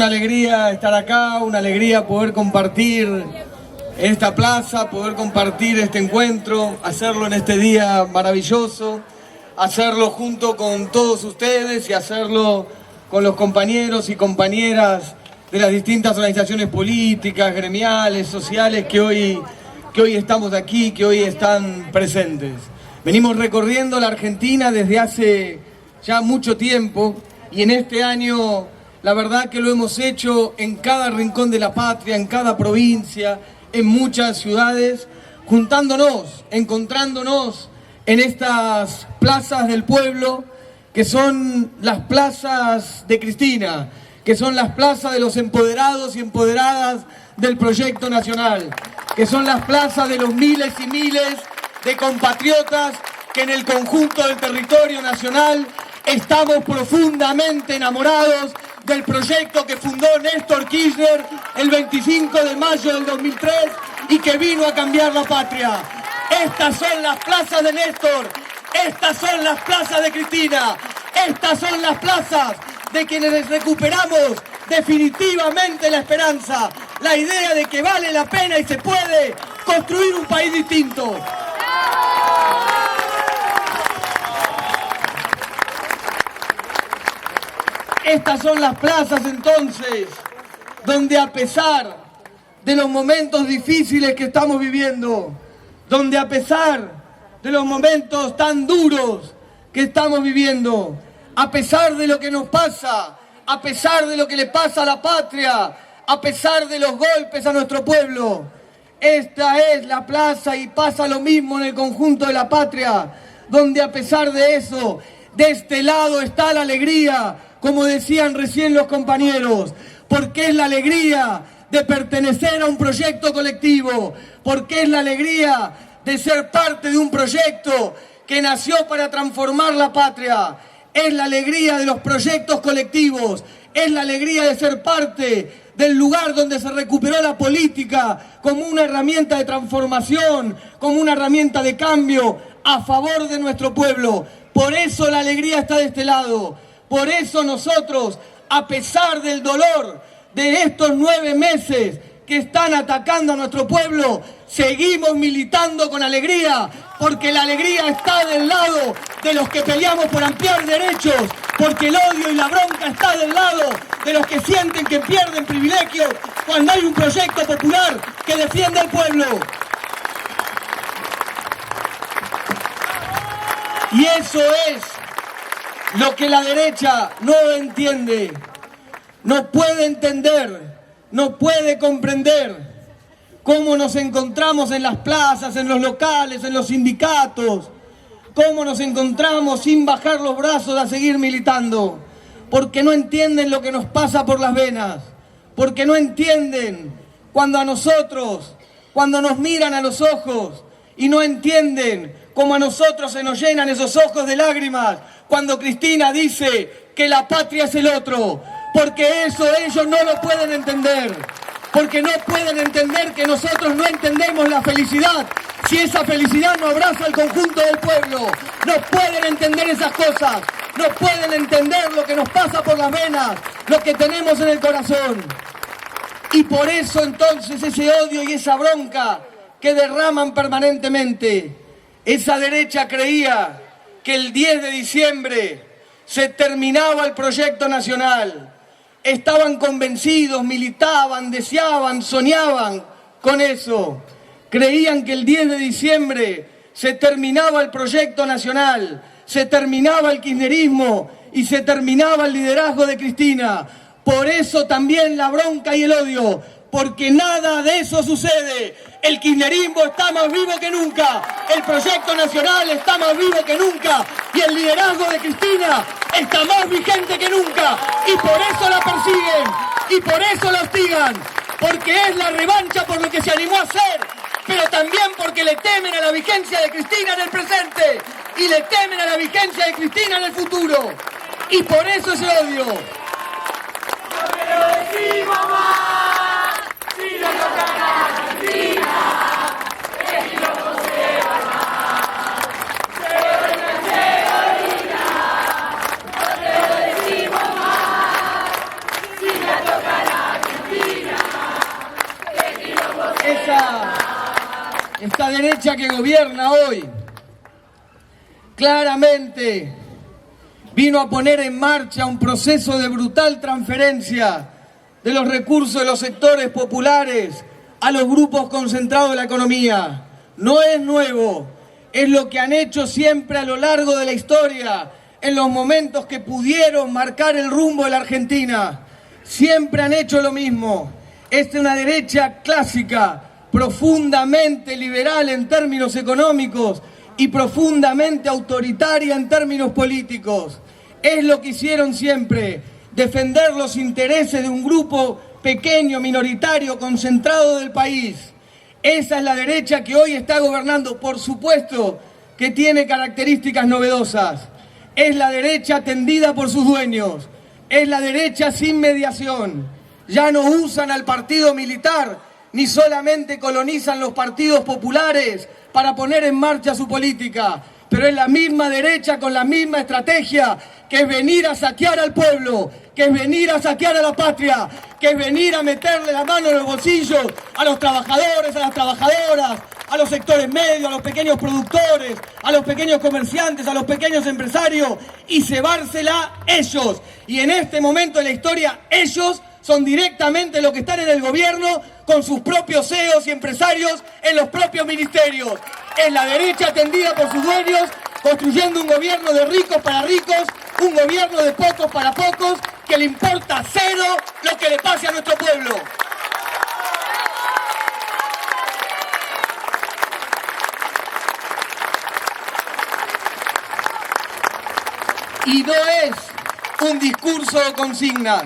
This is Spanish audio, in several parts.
una alegría estar acá, una alegría poder compartir esta plaza, poder compartir este encuentro, hacerlo en este día maravilloso, hacerlo junto con todos ustedes y hacerlo con los compañeros y compañeras de las distintas organizaciones políticas, gremiales, sociales que hoy estamos aquí, que hoy están presentes. Venimos recorriendo la Argentina desde hace ya mucho tiempo y en este año la verdad que lo hemos hecho en cada rincón de la patria, en cada provincia, en muchas ciudades, juntándonos, encontrándonos en estas plazas del pueblo, que son las plazas de Cristina, que son las plazas de los empoderados y empoderadas del proyecto nacional, que son las plazas de los miles y miles de compatriotas que en el conjunto del territorio nacional estamos profundamente enamorados del proyecto que fundó Néstor Kirchner el 25 de mayo del 2003 y que vino a cambiar la patria. Estas son las plazas de Néstor, estas son las plazas de Cristina, estas son las plazas de quienes recuperamos definitivamente la esperanza, la idea de que vale la pena y se puede construir un país distinto. Estas son las plazas entonces, donde a pesar de los momentos difíciles que estamos viviendo, donde a pesar de los momentos tan duros que estamos viviendo, a pesar de lo que nos pasa, a pesar de lo que le pasa a la patria, a pesar de los golpes a nuestro pueblo, esta es la plaza y pasa lo mismo en el conjunto de la patria, donde a pesar de eso, de este lado está la alegría, como decían recién los compañeros, porque es la alegría de pertenecer a un proyecto colectivo, porque es la alegría de ser parte de un proyecto que nació para transformar la patria, es la alegría de los proyectos colectivos, es la alegría de ser parte del lugar donde se recuperó la política como una herramienta de transformación, como una herramienta de cambio a favor de nuestro pueblo. Por eso la alegría está de este lado. Por eso nosotros, a pesar del dolor de estos 9 meses que están atacando a nuestro pueblo, seguimos militando con alegría, porque la alegría está del lado de los que peleamos por ampliar derechos, porque el odio y la bronca está del lado de los que sienten que pierden privilegios cuando hay un proyecto popular que defiende al pueblo. Y eso es lo que la derecha no entiende, no puede entender, no puede comprender cómo nos encontramos en las plazas, en los locales, en los sindicatos, cómo nos encontramos sin bajar los brazos a seguir militando, porque no entienden lo que nos pasa por las venas, porque no entienden cuando a nosotros, cuando nos miran a los ojos y no entienden cómo a nosotros se nos llenan esos ojos de lágrimas cuando Cristina dice que la patria es el otro, porque eso ellos no lo pueden entender, porque no pueden entender que nosotros no entendemos la felicidad si esa felicidad no abraza al conjunto del pueblo. No pueden entender esas cosas, no pueden entender lo que nos pasa por las venas, lo que tenemos en el corazón. Y por eso entonces ese odio y esa bronca que derraman permanentemente. Esa derecha creía que el 10 de diciembre se terminaba el proyecto nacional. Estaban convencidos, militaban, deseaban, soñaban con eso. Creían que el 10 de diciembre se terminaba el proyecto nacional, se terminaba el kirchnerismo y se terminaba el liderazgo de Cristina. Por eso también la bronca y el odio, porque nada de eso sucede. El kirchnerismo está más vivo que nunca, el proyecto nacional está más vivo que nunca y el liderazgo de Cristina está más vigente que nunca, y por eso la persiguen y por eso la hostigan, porque es la revancha por lo que se animó a hacer, pero también porque le temen a la vigencia de Cristina en el presente y le temen a la vigencia de Cristina en el futuro, y por eso ese odio. No te lo decimos más, si no toca la Argentina. Toca esta derecha que gobierna hoy, claramente vino a poner en marcha un proceso de brutal transferencia de los recursos de los sectores populares a los grupos concentrados de la economía. No es nuevo, es lo que han hecho siempre a lo largo de la historia, en los momentos que pudieron marcar el rumbo de la Argentina. Siempre han hecho lo mismo. Es una derecha clásica, profundamente liberal en términos económicos y profundamente autoritaria en términos políticos. Es lo que hicieron siempre, defender los intereses de un grupo pequeño, minoritario, concentrado del país. Esa es la derecha que hoy está gobernando. Por supuesto que tiene características novedosas. Es la derecha atendida por sus dueños. Es la derecha sin mediación. Ya no usan al partido militar, ni solamente colonizan los partidos populares para poner en marcha su política. Pero es la misma derecha con la misma estrategia, que es venir a saquear al pueblo, que es venir a saquear a la patria, que es venir a meterle la mano en los bolsillos a los trabajadores, a las trabajadoras, a los sectores medios, a los pequeños productores, a los pequeños comerciantes, a los pequeños empresarios y cebársela ellos. Y en este momento de la historia, ellos son directamente los que están en el gobierno con sus propios CEOs y empresarios en los propios ministerios. Es la derecha atendida por sus dueños, construyendo un gobierno de ricos para ricos, un gobierno de pocos para pocos, que le importa cero lo que le pase a nuestro pueblo. Y no es un discurso de consignas.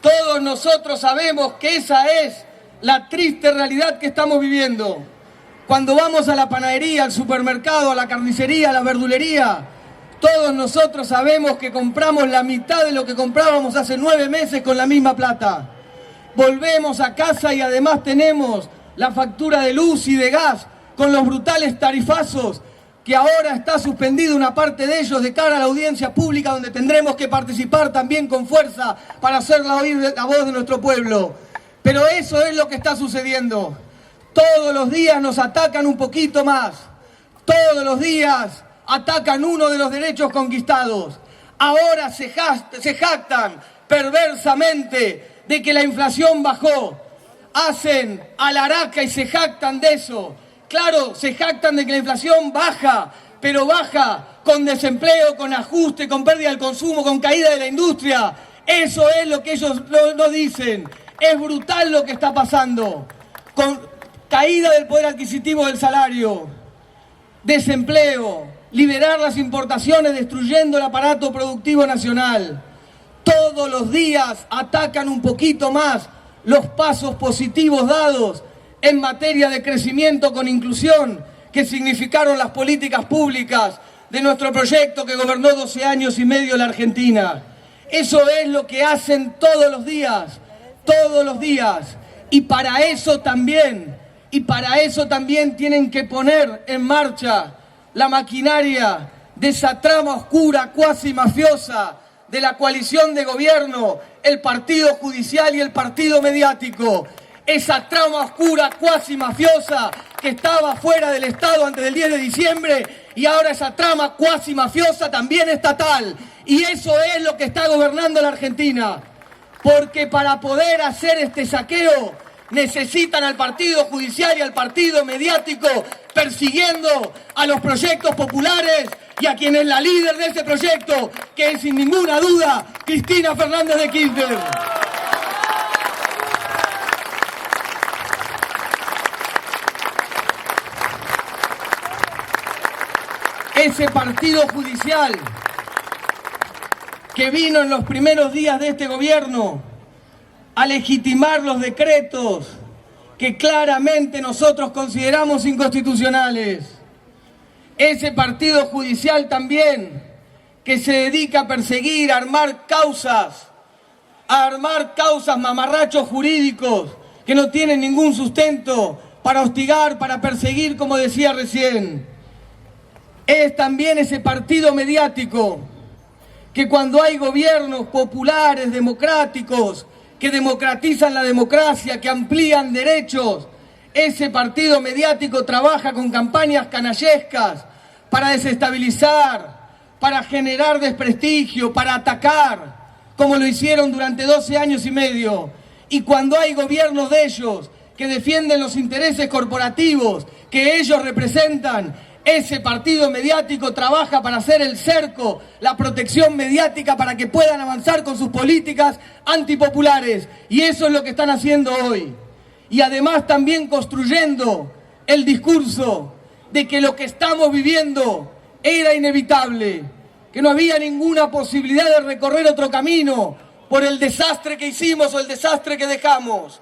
Todos nosotros sabemos que esa es la triste realidad que estamos viviendo. Cuando vamos a la panadería, al supermercado, a la carnicería, a la verdulería, todos nosotros sabemos que compramos la mitad de lo que comprábamos hace 9 meses con la misma plata. Volvemos a casa y además tenemos la factura de luz y de gas con los brutales tarifazos, que ahora está suspendido una parte de ellos de cara a la audiencia pública, donde tendremos que participar también con fuerza para hacerla oír la voz de nuestro pueblo. Pero eso es lo que está sucediendo. Todos los días nos atacan un poquito más. Todos los días atacan uno de los derechos conquistados. Ahora se jactan perversamente de que la inflación bajó. Hacen alaraca y se jactan de eso. Claro, se jactan de que la inflación baja, pero baja con desempleo, con ajuste, con pérdida del consumo, con caída de la industria. Eso es lo que ellos no dicen. Es brutal lo que está pasando. Con caída del poder adquisitivo del salario, desempleo, liberar las importaciones destruyendo el aparato productivo nacional. Todos los días atacan un poquito más los pasos positivos dados en materia de crecimiento con inclusión que significaron las políticas públicas de nuestro proyecto que gobernó 12 años y medio la Argentina. Eso es lo que hacen todos los días, y para eso también tienen que poner en marcha la maquinaria de esa trama oscura, cuasi mafiosa, de la coalición de gobierno, el partido judicial y el partido mediático. Esa trama oscura, cuasi mafiosa, que estaba fuera del Estado antes del 10 de diciembre, y ahora esa trama cuasi mafiosa también estatal. Y eso es lo que está gobernando la Argentina. Porque para poder hacer este saqueo necesitan al partido judicial y al partido mediático persiguiendo a los proyectos populares y a quien es la líder de ese proyecto, que es sin ninguna duda Cristina Fernández de Kirchner. Ese partido judicial que vino en los primeros días de este gobierno a legitimar los decretos que claramente nosotros consideramos inconstitucionales. Ese partido judicial también que se dedica a perseguir, a armar causas mamarrachos jurídicos que no tienen ningún sustento para hostigar, para perseguir, como decía recién. Es también ese partido mediático que cuando hay gobiernos populares, democráticos, que democratizan la democracia, que amplían derechos, Ese partido mediático trabaja con campañas canallescas para desestabilizar, para generar desprestigio, para atacar, como lo hicieron durante 12 años y medio. Y cuando hay gobiernos de ellos que defienden los intereses corporativos que ellos representan, ese partido mediático trabaja para hacer el cerco, la protección mediática para que puedan avanzar con sus políticas antipopulares. Y eso es lo que están haciendo hoy. Y además también construyendo el discurso de que lo que estamos viviendo era inevitable, que no había ninguna posibilidad de recorrer otro camino por el desastre que hicimos o el desastre que dejamos.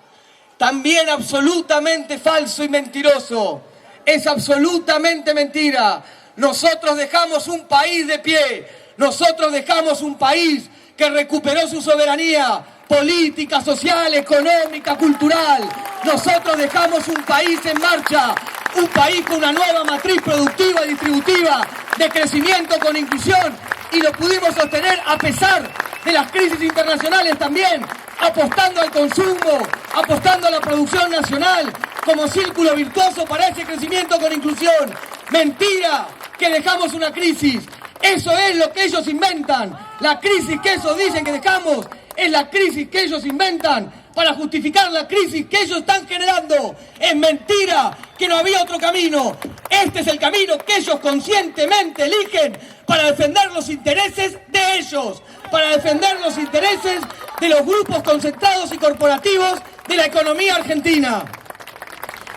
También absolutamente falso y mentiroso. Es absolutamente mentira. Nosotros dejamos un país de pie. Nosotros dejamos un país que recuperó su soberanía política, social, económica, cultural. Nosotros dejamos un país en marcha, un país con una nueva matriz productiva y distributiva de crecimiento con inclusión, y lo pudimos sostener a pesar de las crisis internacionales también, apostando al consumo, apostando a la producción nacional como círculo virtuoso para ese crecimiento con inclusión. Mentira que dejamos una crisis. Eso es lo que ellos inventan. La crisis que ellos dicen que dejamos es la crisis que ellos inventan para justificar la crisis que ellos están generando. Es mentira que no había otro camino. Este es el camino que ellos conscientemente eligen para defender los intereses de ellos, para defender los intereses de los grupos concentrados y corporativos de la economía argentina.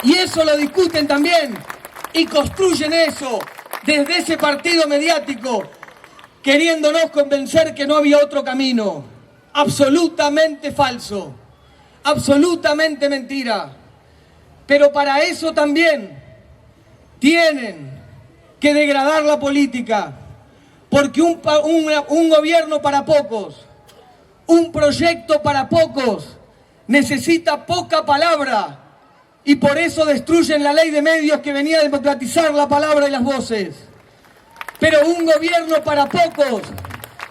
Y eso lo discuten también y construyen eso desde ese partido mediático, queriéndonos convencer que no había otro camino. Absolutamente falso, absolutamente mentira. Pero para eso también tienen que degradar la política, porque un gobierno para pocos, un proyecto para pocos, necesita poca palabra, y por eso destruyen la ley de medios que venía a democratizar la palabra y las voces. Pero un gobierno para pocos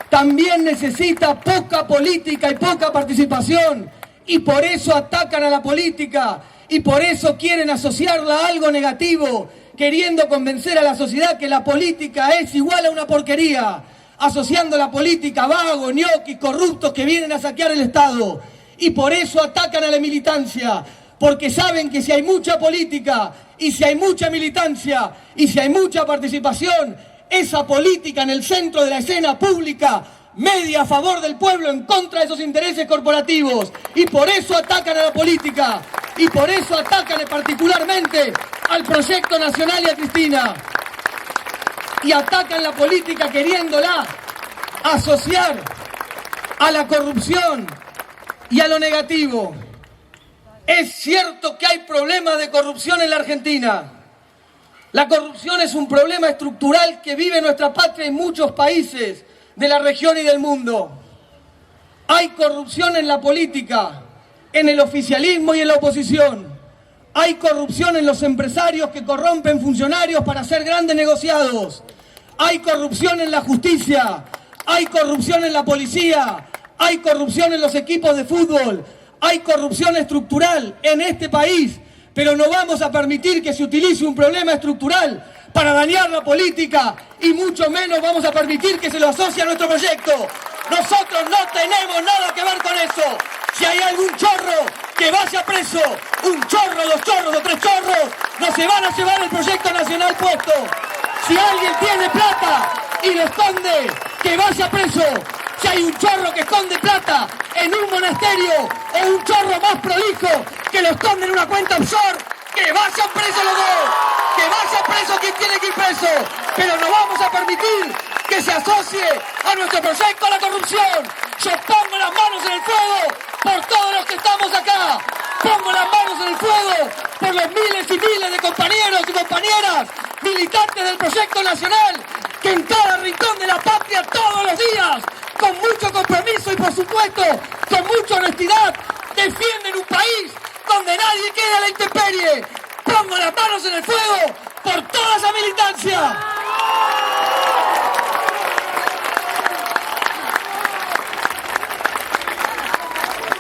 también necesita poca política y poca participación, y por eso atacan a la política, y por eso quieren asociarla a algo negativo, queriendo convencer a la sociedad que la política es igual a una porquería, asociando la política a vagos, ñoquis, corruptos que vienen a saquear el Estado. Y por eso atacan a la militancia, porque saben que si hay mucha política, y si hay mucha militancia, y si hay mucha participación, esa política en el centro de la escena pública, media a favor del pueblo, en contra de esos intereses corporativos. Y por eso atacan a la política, y por eso atacan particularmente al Proyecto Nacional y a Cristina. Y atacan la política queriéndola asociar a la corrupción y a lo negativo. Es cierto que hay problemas de corrupción en la Argentina. La corrupción es un problema estructural que vive nuestra patria en muchos países de la región y del mundo. Hay corrupción en la política, en el oficialismo y en la oposición. Hay corrupción en los empresarios que corrompen funcionarios para hacer grandes negociados. Hay corrupción en la justicia. Hay corrupción en la policía. Hay corrupción en los equipos de fútbol. Hay corrupción estructural en este país, pero no vamos a permitir que se utilice un problema estructural para dañar la política, y mucho menos vamos a permitir que se lo asocie a nuestro proyecto. Nosotros no tenemos nada que ver con eso. Si hay algún chorro, que vaya preso. Un chorro, 2 chorros o 3 chorros, no se van a llevar el proyecto nacional puesto. Si alguien tiene plata y lo esconde, que vaya preso. Si hay un chorro que esconde plata en un monasterio, o un chorro más prolijo que lo esconde en una cuenta offshore, que vayan presos los dos, que vaya preso quien tiene que ir preso. Pero no vamos a permitir que se asocie a nuestro proyecto a la corrupción. Yo pongo las manos en el fuego por todos los que estamos acá. Pongo las manos en el fuego por los miles y miles de compañeros y compañeras militantes del Proyecto Nacional, que en cada rincón de la patria todos los días, con mucho compromiso y por supuesto con mucha honestidad, defienden un país donde nadie quede a la intemperie. Pongo las manos en el fuego por toda esa militancia.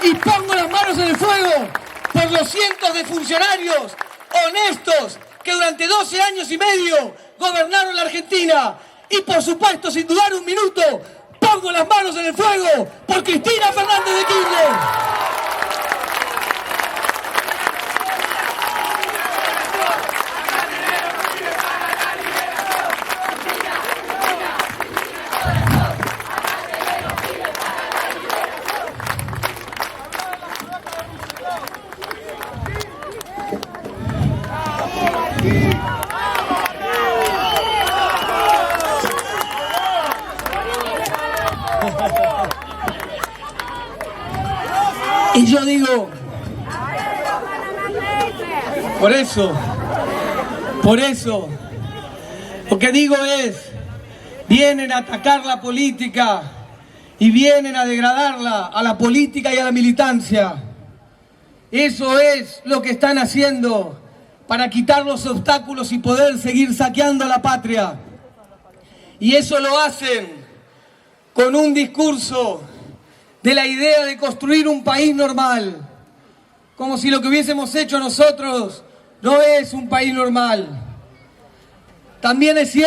Y pongo las manos en el fuego por los cientos de funcionarios honestos, que durante 12 años y medio gobernaron la Argentina. Y por supuesto, sin dudar un minuto, pongo las manos en el fuego por Cristina Fernández de Kirchner. Y yo digo, por eso, lo que digo es, vienen a atacar la política y vienen a degradarla, a la política y a la militancia. Eso es lo que están haciendo para quitar los obstáculos y poder seguir saqueando a la patria. Y eso lo hacen con un discurso de la idea de construir un país normal, como si lo que hubiésemos hecho nosotros no es un país normal. También es cierto